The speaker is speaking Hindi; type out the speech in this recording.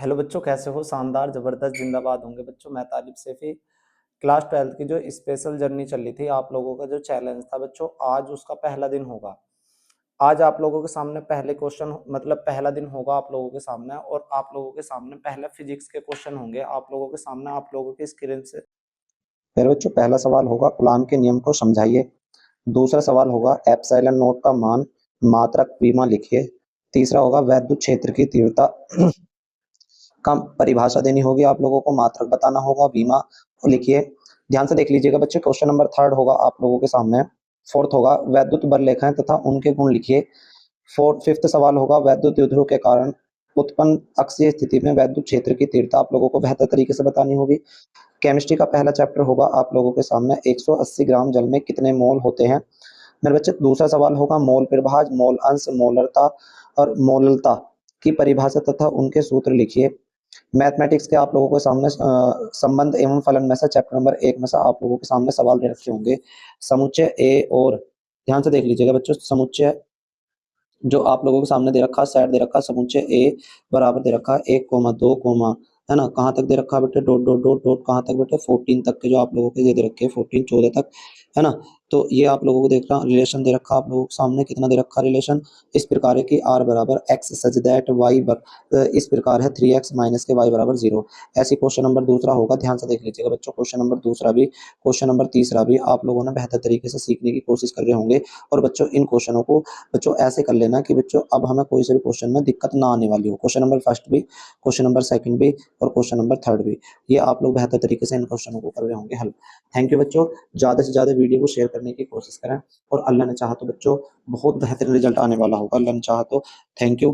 हेलो बच्चों, कैसे हो? शानदार, जबरदस्त, जिंदाबाद होंगे बच्चों। मैं तालिब सैफी। क्लास 12th की जो स्पेशल जर्नी चल रही थी, आप लोगों का जो चैलेंज था बच्चों, आज उसका पहला दिन होगा। आज आप लोगों के सामने पहले क्वेश्चन, मतलब पहला दिन होगा आप लोगों के सामने, और आप लोगों के सामने पहले फिजिक्स के क्वेश्चन होंगे आप लोगों के सामने, आप लोगों की स्क्रीन से। मेरे बच्चों, पहला सवाल होगा कूलॉम के नियम को समझाइए। दूसरा सवाल होगा एप्सिलॉन नॉट का मान मात्रक बीमा लिखिए। तीसरा होगा वैद्युत क्षेत्र की तीव्रता का परिभाषा देनी होगी, आप लोगों को मात्रक बताना होगा, बीमा लिखिए। ध्यान से देख लीजिएगा बच्चे, क्वेश्चन नंबर 3 होगा आप लोगों के सामने। 4th होगा वैद्युत बल रेखाएं तथा उनके गुण लिखिए। 5th सवाल होगा वैद्युत युद्धों के कारण उत्पन्न अक्षीय स्थिति में वैद्युत क्षेत्र की तीव्रता आप लोगों को बेहतर तरीके से बतानी होगी। केमिस्ट्री का पहला चैप्टर होगा आप लोगों के सामने 180 ग्राम जल में कितने मोल होते हैं मेरे बच्चे। दूसरा सवाल होगा मोल प्रभाज, मोल अंश, मोलरता और मोललता की परिभाषा तथा उनके सूत्र लिखिए। मैथमेटिक्स के आप लोगों के सामने संबंध एवं फलन में से चैप्टर नंबर 1 में से आप लोगों के सामने सवाल दे रखे होंगे। समुच्चय ए और, ध्यान से देख लीजिएगा बच्चों, समुच्चय जो आप लोगों के सामने दे रखा, सेट दे रखा, समुच्चय ए बराबर दे रखा 1, 2, है ना। कहाँ तक दे रखा बेटे? डॉट डॉट डॉट डॉट, कहाँ तक बेटे? 14 तक के जो आप लोगों के ये दे रखे हैं, 14 14 तक, है ना। तो ये आप लोगों को देख रहा रिलेशन दे रखा आप लोगों के सामने, कितना दे रखा रिलेशन? इस प्रकार है कि r बराबर x सच दैट y इस प्रकार है 3x माइनस के y बराबर 0। ऐसी क्वेश्चन नंबर दूसरा होगा, ध्यान से देख लीजिएगा बच्चों। क्वेश्चन नंबर दूसरा भी, क्वेश्चन नंबर तीसरा भी आप लोगों ने बेहतर तरीके से सीखने की कोशिश कर रहे होंगे। और बच्चों इन क्वेश्चनों को बच्चों ऐसे कर लेना कि बच्चों अब हमें कोई से भी क्वेश्चन में दिक्कत ना आने वाली हो। क्वेश्चन नंबर फर्स्ट भी, क्वेश्चन नंबर सेकंड भी और क्वेश्चन नंबर थर्ड भी, ये आप लोग बेहतर तरीके से इन क्वेश्चनों को कर रहे होंगे हल। थैंक यू बच्चों। ज्यादा से ज्यादा वीडियो को शेयर करने की कोशिश करें, और अल्लाह ने चाहा तो बच्चों बहुत बेहतरीन रिजल्ट आने वाला होगा, अल्लाह ने चाहा तो। Thank you.